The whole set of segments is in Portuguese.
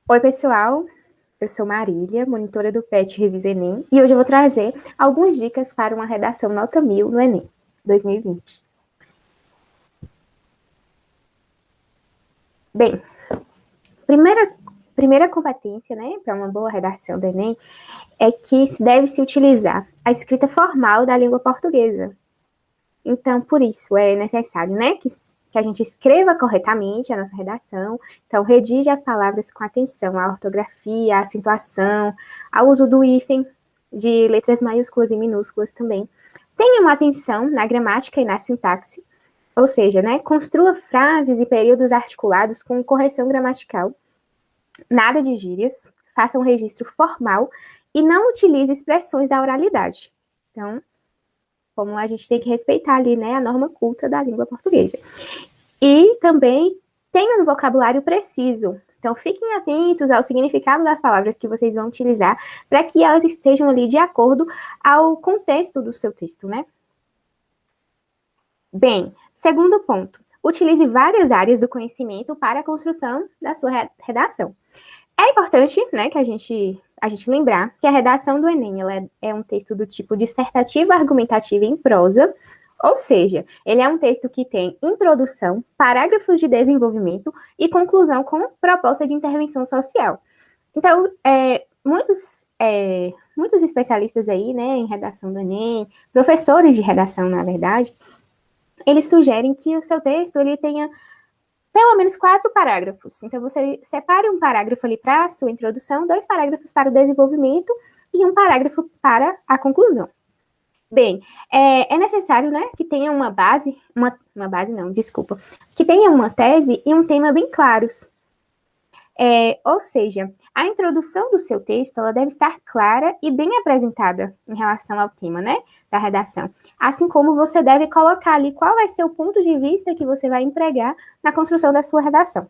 Oi, pessoal. Eu sou Marília, monitora do PET Revisa Enem, e hoje eu vou trazer algumas dicas para uma redação nota 1000 no Enem 2020. Bem, primeira competência, né, para uma boa redação do Enem é que deve-se utilizar a escrita formal da língua portuguesa. Então, por isso, é necessário, né, que a gente escreva corretamente a nossa redação. Então, redige as palavras com atenção à ortografia, à acentuação, ao uso do hífen, de letras maiúsculas e minúsculas também. Tenha uma atenção na gramática e na sintaxe, ou seja, né, construa frases e períodos articulados com correção gramatical. Nada de gírias, faça um registro formal e não utilize expressões da oralidade. Então, como a gente tem que respeitar ali, né, a norma culta da língua portuguesa. E também tenha um vocabulário preciso. Então, fiquem atentos ao significado das palavras que vocês vão utilizar para que elas estejam ali de acordo ao contexto do seu texto, né? Bem, segundo ponto, utilize várias áreas do conhecimento para a construção da sua redação. É importante, né, que a gente lembrar que a redação do Enem ela é um texto do tipo dissertativo argumentativo em prosa, ou seja, ele é um texto que tem introdução, parágrafos de desenvolvimento e conclusão com proposta de intervenção social. Então, muitos especialistas aí, né, em redação do Enem, professores de redação, na verdade, eles sugerem que o seu texto ele tenha pelo menos 4 parágrafos. Então, você separe um parágrafo ali para a sua introdução, 2 parágrafos para o desenvolvimento e um parágrafo para a conclusão. Bem, é necessário, né, que tenha uma base, que tenha uma tese e um tema bem claros. Ou seja, a introdução do seu texto ela deve estar clara e bem apresentada em relação ao tema, né, da redação. Assim como você deve colocar ali qual vai ser o ponto de vista que você vai empregar na construção da sua redação.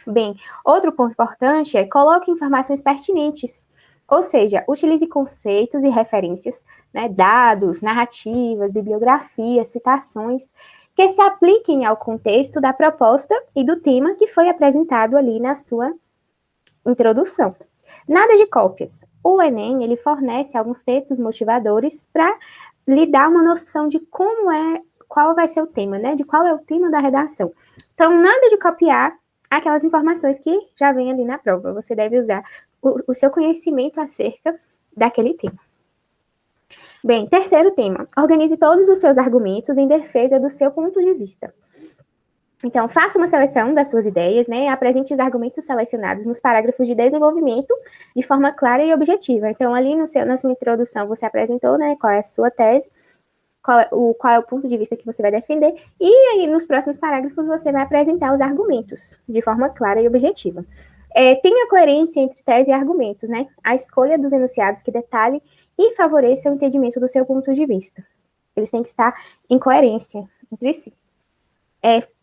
Bem, outro ponto importante é coloque informações pertinentes, ou seja, utilize conceitos e referências, né, dados, narrativas, bibliografias, citações, que se apliquem ao contexto da proposta e do tema que foi apresentado ali na sua introdução. Nada de cópias. O Enem, ele fornece alguns textos motivadores para lhe dar uma noção de qual vai ser o tema, né? De qual é o tema da redação. Então, nada de copiar aquelas informações que já vem ali na prova. Você deve usar o seu conhecimento acerca daquele tema. Bem, terceiro tema. Organize todos os seus argumentos em defesa do seu ponto de vista. Então, faça uma seleção das suas ideias, né? Apresente os argumentos selecionados nos parágrafos de desenvolvimento de forma clara e objetiva. Então, ali na sua introdução, você apresentou, né, qual é a sua tese, qual é o ponto de vista que você vai defender, e aí nos próximos parágrafos você vai apresentar os argumentos de forma clara e objetiva. Tenha coerência entre tese e argumentos, né? A escolha dos enunciados que detalhem e favoreçam o entendimento do seu ponto de vista. Eles têm que estar em coerência entre si.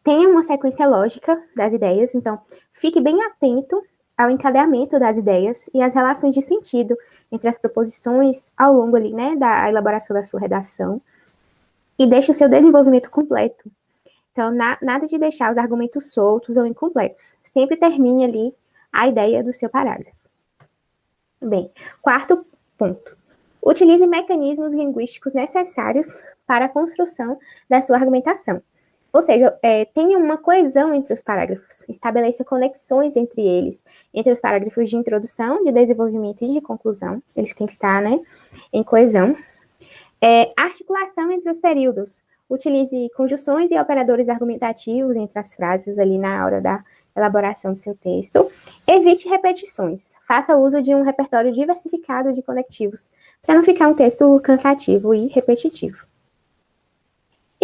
Tenha uma sequência lógica das ideias, então fique bem atento ao encadeamento das ideias e as relações de sentido entre as proposições ao longo ali, né, da elaboração da sua redação, e deixe o seu desenvolvimento completo. Então, nada de deixar os argumentos soltos ou incompletos. Sempre termine ali a ideia do seu parágrafo. Bem, quarto ponto. Utilize mecanismos linguísticos necessários para a construção da sua argumentação. Ou seja, tenha uma coesão entre os parágrafos, estabeleça conexões entre eles, entre os parágrafos de introdução, de desenvolvimento e de conclusão, eles têm que estar, né, em coesão. Articulação entre os períodos, utilize conjunções e operadores argumentativos entre as frases ali na hora da elaboração do seu texto. Evite repetições, faça uso de um repertório diversificado de conectivos, para não ficar um texto cansativo e repetitivo.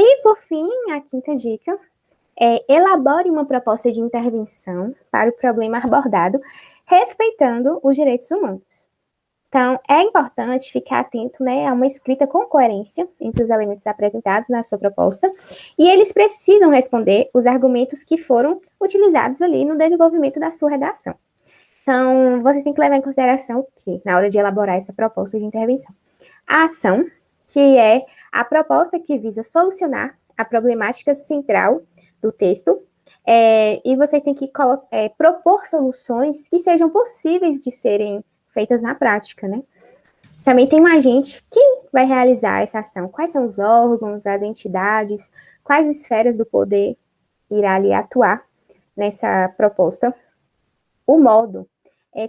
E, por fim, a quinta dica elabore uma proposta de intervenção para o problema abordado, respeitando os direitos humanos. Então, é importante ficar atento, né, a uma escrita com coerência entre os elementos apresentados na sua proposta, e eles precisam responder os argumentos que foram utilizados ali no desenvolvimento da sua redação. Então, vocês têm que levar em consideração o quê? Na hora de elaborar essa proposta de intervenção. A ação, que é a proposta que visa solucionar a problemática central do texto, E vocês têm que propor soluções que sejam possíveis de serem feitas na prática, né? Também tem um agente que vai realizar essa ação. Quais são os órgãos, as entidades, quais esferas do poder irá ali atuar nessa proposta? O modo,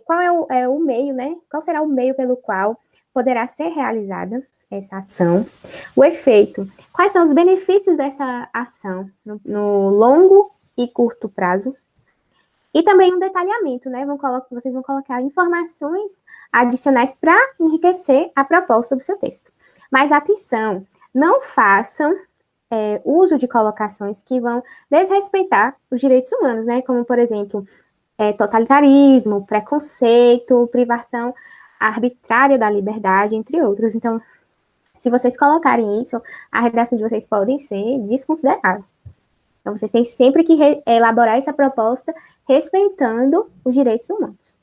qual é o meio, né? Qual será o meio pelo qual poderá ser realizada essa ação? O efeito, quais são os benefícios dessa ação no longo e curto prazo? E também um detalhamento, né? Vocês vão colocar informações adicionais para enriquecer a proposta do seu texto. Mas atenção, não façam uso de colocações que vão desrespeitar os direitos humanos, né? Como, por exemplo, totalitarismo, preconceito, privação arbitrária da liberdade, entre outros. Então, se vocês colocarem isso, a redação de vocês podem ser desconsideradas. Então, vocês têm sempre que elaborar essa proposta respeitando os direitos humanos.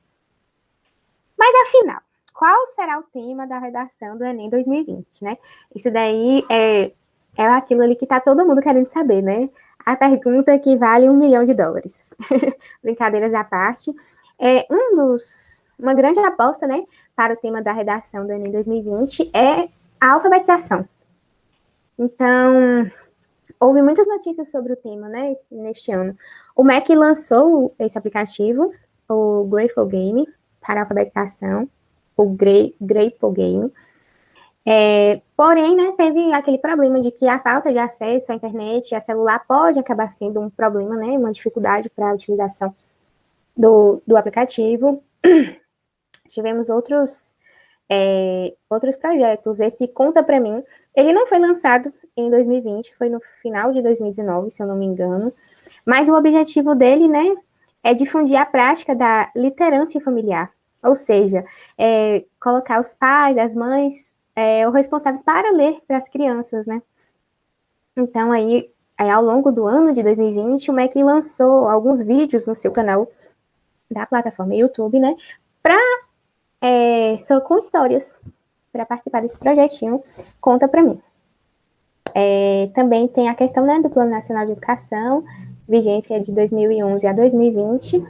Mas, afinal, qual será o tema da redação do Enem 2020, né? Isso daí é aquilo ali que está todo mundo querendo saber, né? A pergunta que vale $1 milhão. Brincadeiras à parte. Uma grande aposta, né, para o tema da redação do Enem 2020 é a alfabetização. Então, houve muitas notícias sobre o tema, né, neste ano. O MEC lançou esse aplicativo, o Grateful Game, para alfabetização, o Grateful Game. Porém, né, teve aquele problema de que a falta de acesso à internet e a celular pode acabar sendo um problema, né, uma dificuldade para a utilização do aplicativo. Tivemos outros projetos. Esse Conta Pra Mim, ele não foi lançado em 2020, foi no final de 2019, se eu não me engano, mas o objetivo dele, né, é difundir a prática da liderança familiar, ou seja, colocar os pais, as mães, os responsáveis para ler para as crianças, né. Então, aí, ao longo do ano de 2020, o MEC lançou alguns vídeos no seu canal da plataforma YouTube, né, só com histórias para participar desse projetinho. Conta Pra Mim. Também tem a questão, né, do Plano Nacional de Educação, vigência de 2011 a 2020,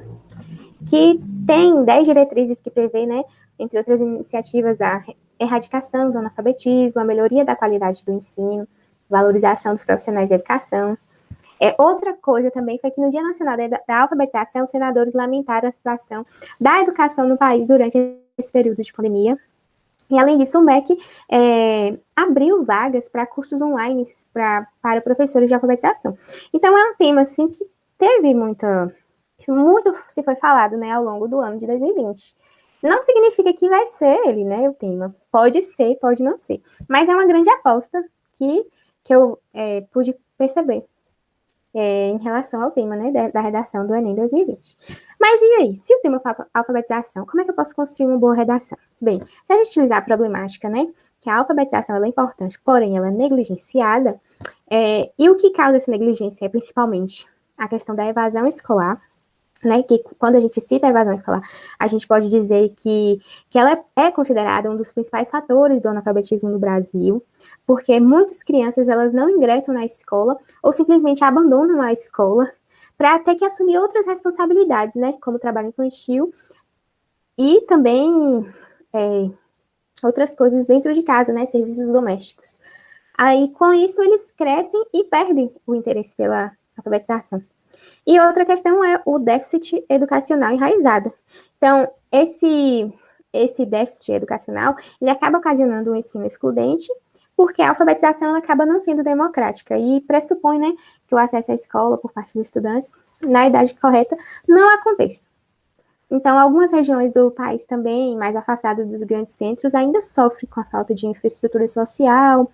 que tem 10 diretrizes que prevê, né, entre outras iniciativas, a erradicação do analfabetismo, a melhoria da qualidade do ensino, valorização dos profissionais de educação. Outra coisa também foi que no Dia Nacional da Alfabetização, os senadores lamentaram a situação da educação no país durante esse período de pandemia. E, além disso, o MEC abriu vagas para cursos online para professores de alfabetização. Então, é um tema, assim, que teve muito se foi falado, né, ao longo do ano de 2020. Não significa que vai ser ele, né, o tema. Pode ser, pode não ser. Mas é uma grande aposta que eu pude perceber em relação ao tema, né, da redação do Enem 2020. Mas e aí? Se o tema for alfabetização, como é que eu posso construir uma boa redação? Bem, se a gente utilizar a problemática, né, que a alfabetização ela é importante, porém ela é negligenciada, e o que causa essa negligência é principalmente a questão da evasão escolar, né, que quando a gente cita a evasão escolar, a gente pode dizer que ela é considerada um dos principais fatores do analfabetismo no Brasil, porque muitas crianças elas não ingressam na escola ou simplesmente abandonam a escola para ter que assumir outras responsabilidades, né, como trabalho infantil e também outras coisas dentro de casa, né, serviços domésticos. Aí, com isso, eles crescem e perdem o interesse pela alfabetização. E outra questão é o déficit educacional enraizado. Então, esse déficit educacional, ele acaba ocasionando um ensino excludente, porque a alfabetização ela acaba não sendo democrática e pressupõe, né, que o acesso à escola por parte dos estudantes, na idade correta, não aconteça. Então, algumas regiões do país também, mais afastadas dos grandes centros, ainda sofrem com a falta de infraestrutura social,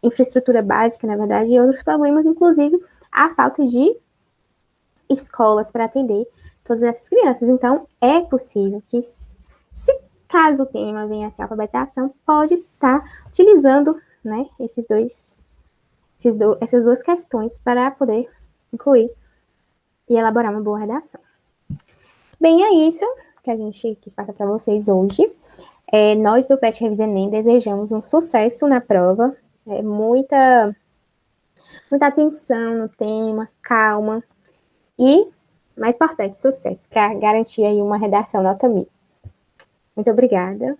infraestrutura básica, na verdade, e outros problemas, inclusive a falta de escolas para atender todas essas crianças. Então, é possível que, se caso o tema venha a ser alfabetização, pode estar utilizando, né, essas duas questões para poder incluir e elaborar uma boa redação. Bem, é isso que a gente quis passar para vocês hoje. Nós do PET Revisa Enem desejamos um sucesso na prova, muita atenção no tema, calma, e, mais importante, sucesso, para garantir aí uma redação nota 1000. Muito obrigada.